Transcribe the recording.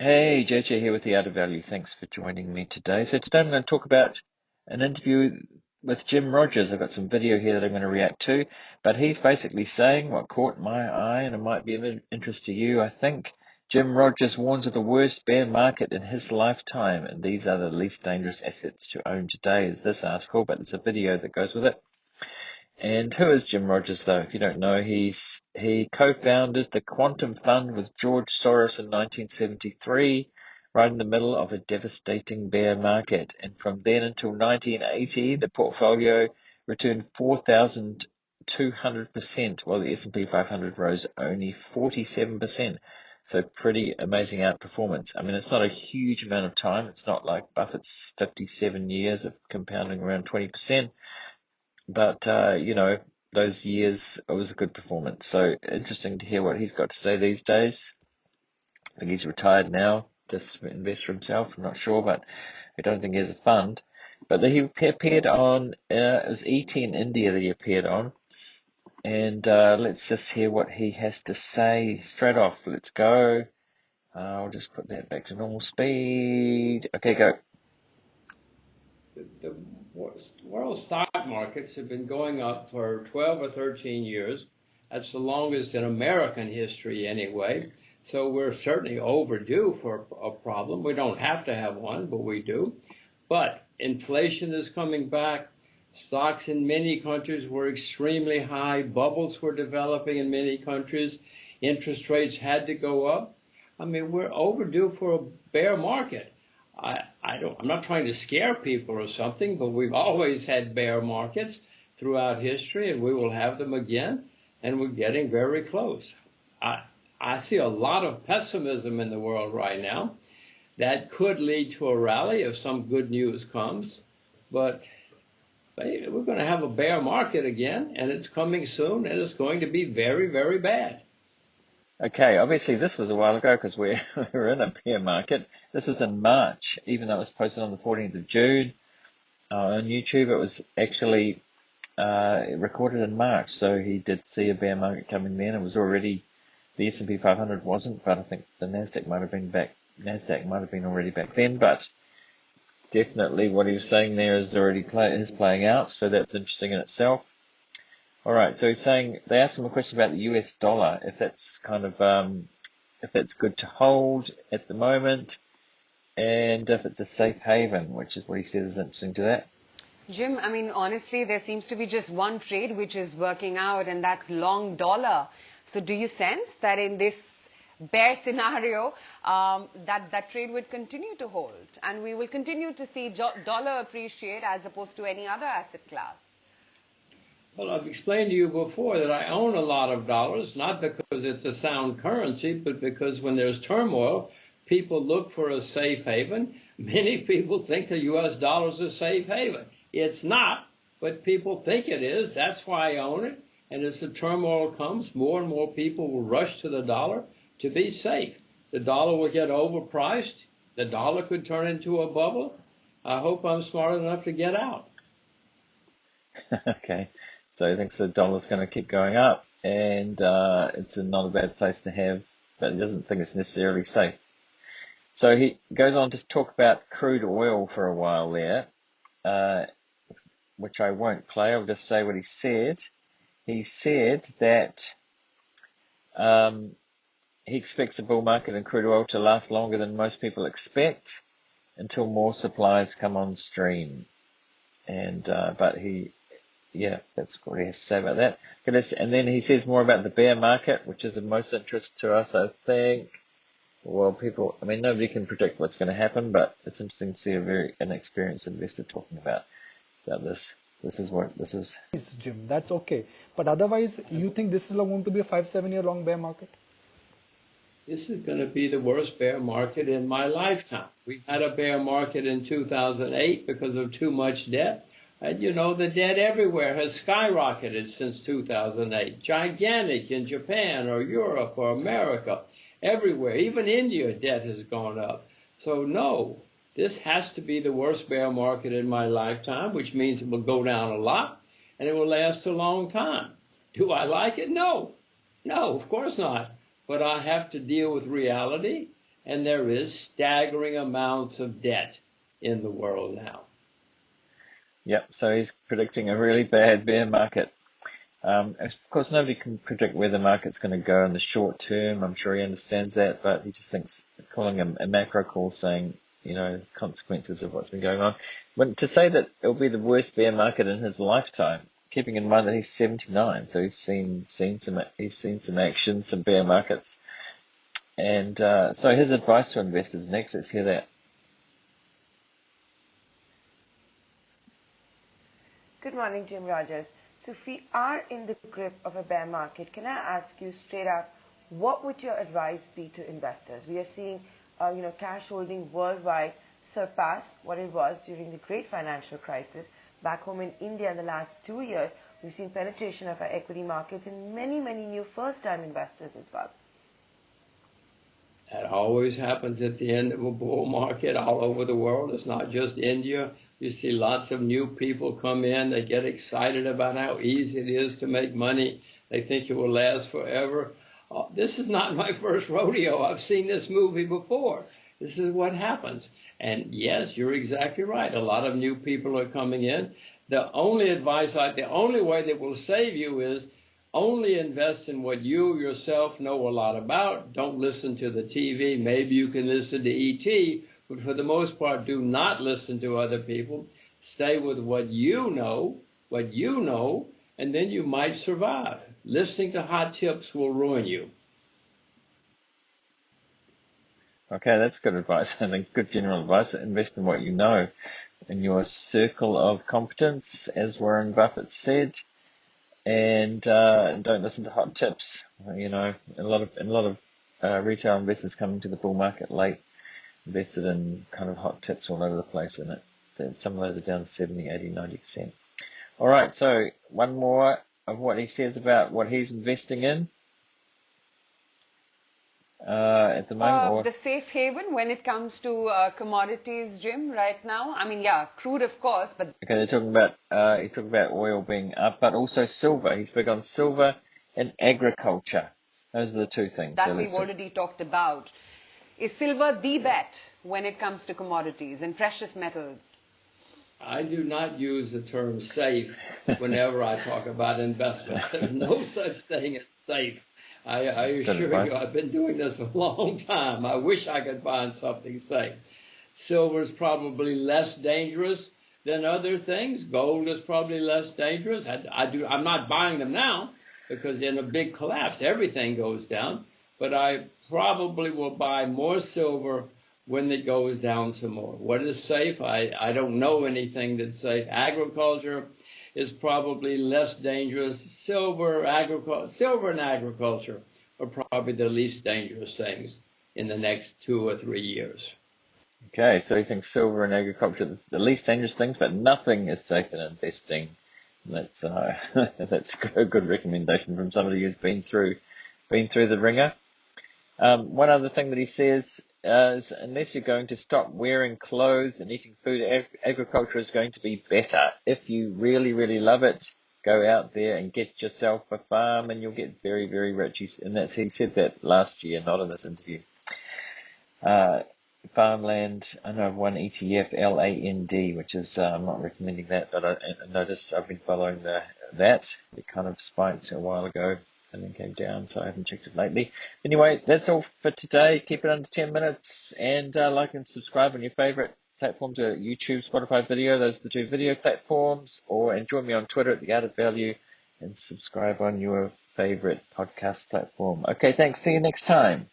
Hey, JJ here with the Art of Value. Thanks for joining me today. So today I'm going to talk about an interview with Jim Rogers. I've got some video here that I'm going to react to, but he's basically saying what caught my eye, and it might be of interest to you, I think. Jim Rogers warns of the worst bear market in his lifetime, and these are the least dangerous assets to own today, is this article, but there's a video that goes with it. And who is Jim Rogers, though? If you don't know, he co-founded the Quantum Fund with George Soros in 1973, right in the middle of a devastating bear market. And from then until 1980, the portfolio returned 4,200%, while the S&P 500 rose only 47%. So pretty amazing outperformance. I mean, it's not a huge amount of time. It's not like Buffett's 57 years of compounding around 20%. But, those years, it was a good performance. So interesting to hear what he's got to say these days. I think he's retired now, just invest for himself. I'm not sure, but I don't think he has a fund. But he appeared on, it was ET in India that he appeared on. And let's just hear what he has to say straight off. Let's go. I'll just put that back to normal speed. Okay, go. The world stock markets have been going up for 12 or 13 years. That's the longest in American history anyway. So we're certainly overdue for a problem. We don't have to have one, but we do. But inflation is coming back. Stocks in many countries were extremely high. Bubbles were developing in many countries. Interest rates had to go up. I mean, we're overdue for a bear market. I'm not trying to scare people or something, but we've always had bear markets throughout history, and we will have them again, and we're getting very close. I see a lot of pessimism in the world right now. That could lead to a rally if some good news comes, but we're going to have a bear market again, and it's coming soon, and it's going to be very, very bad. Okay, obviously this was a while ago because we're in a bear market. This was in March, even though it was posted on the 14th of June on YouTube. It was actually recorded in March, so he did see a bear market coming then. It was already, the S&P 500 wasn't, but I think the Nasdaq might have been back. Nasdaq might have been already back then, but definitely what he was saying there is already playing out. So that's interesting in itself. All right, so he's saying, they asked him a question about the US dollar, if that's if that's good to hold at the moment, and if it's a safe haven, which is what he says is interesting to that. Jim, I mean, honestly, there seems to be just one trade which is working out, and that's long dollar. So do you sense that in this bear scenario, that trade would continue to hold, and we will continue to see dollar appreciate as opposed to any other asset class? Well, I've explained to you before that I own a lot of dollars, not because it's a sound currency, but because when there's turmoil, people look for a safe haven. Many people think the U.S. dollar is a safe haven. It's not, but people think it is. That's why I own it. And as the turmoil comes, more and more people will rush to the dollar to be safe. The dollar will get overpriced. The dollar could turn into a bubble. I hope I'm smart enough to get out. Okay, so he thinks the dollar's going to keep going up, and it's not a bad place to have, but he doesn't think it's necessarily safe. So he goes on to talk about crude oil for a while there, which I won't play. I'll just say what he said. He said that he expects the bull market in crude oil to last longer than most people expect until more supplies come on stream. And that's what he has to say about that. And then he says more about the bear market, which is of most interest to us, I think. Well, nobody can predict what's going to happen, but it's interesting to see a very inexperienced investor talking about this. This is. Jim, that's okay. But otherwise, you think this is going to be a 5-7 year long bear market? This is going to be the worst bear market in my lifetime. We had a bear market in 2008 because of too much debt. And the debt everywhere has skyrocketed since 2008. Gigantic in Japan or Europe or America. Everywhere. Even India, debt has gone up. So no, this has to be the worst bear market in my lifetime, which means it will go down a lot and it will last a long time. Do I like it? No. No, of course not. But I have to deal with reality, and there is staggering amounts of debt in the world now. Yep, so he's predicting a really bad bear market. Of course, nobody can predict where the market's going to go in the short term. I'm sure he understands that, but he just thinks calling him a macro call, saying, consequences of what's been going on. But to say that it'll be the worst bear market in his lifetime, keeping in mind that he's 79, so he's seen some action, some bear markets. And so his advice to investors next, let's hear that. Good morning, Jim Rogers. So if we are in the grip of a bear market, can I ask you straight out, what would your advice be to investors? We are seeing, cash holding worldwide surpass what it was during the great financial crisis. Back home in India in the last 2 years, we've seen penetration of our equity markets and many, many new first-time investors as well. That always happens at the end of a bull market all over the world. It's not just India. You see lots of new people come in. They get excited about how easy it is to make money. They think it will last forever. This is not my first rodeo. I've seen this movie before. This is what happens. And yes, you're exactly right. A lot of new people are coming in. The only way that will save you is only invest in what you yourself know a lot about. Don't listen to the TV. Maybe you can listen to ET, but for the most part, do not listen to other people. Stay with what you know, and then you might survive. Listening to hot tips will ruin you. Okay, that's good advice. I think good general advice. Invest in what you know, in your circle of competence, as Warren Buffett said, and don't listen to hot tips. A lot of retail investors coming to the bull market late, invested in kind of hot tips all over the place, and some of those are down 70, 80, 90%. All right, so one more of what he says about what he's investing in at the moment. The safe haven when it comes to commodities, Jim, right now. I mean, crude, of course, but okay, he's talking about oil being up, but also silver. He's big on silver and agriculture. Those are the two things that we've already talked about. Is silver the bet when it comes to commodities and precious metals? I do not use the term safe whenever I talk about investment. There's no such thing as safe. I assure you, I've been doing this a long time. I wish I could find something safe. Silver is probably less dangerous than other things. Gold is probably less dangerous. I'm not buying them now because in a big collapse, everything goes down. But I probably will buy more silver when it goes down some more. What is safe? I don't know anything that's safe. Agriculture is probably less dangerous. Silver and agriculture are probably the least dangerous things in the next 2 or 3 years. Okay, so he thinks silver and agriculture are the least dangerous things, but nothing is safe in investing. That's a good recommendation from somebody who's been through the ringer. One other thing that he says is, unless you're going to stop wearing clothes and eating food, agriculture is going to be better. If you really, really love it, go out there and get yourself a farm and you'll get very, very rich. He said that last year, not in this interview. Farmland, I know of one ETF, LAND, which is, I'm not recommending that, but I noticed I've been following that. It kind of spiked a while ago and then came down, so I haven't checked it lately. Anyway, that's all for today. Keep it under 10 minutes, and like and subscribe on your favorite platform to YouTube, Spotify video. Those are the two video platforms. And join me on Twitter at The Art of Value, and subscribe on your favorite podcast platform. Okay, thanks. See you next time.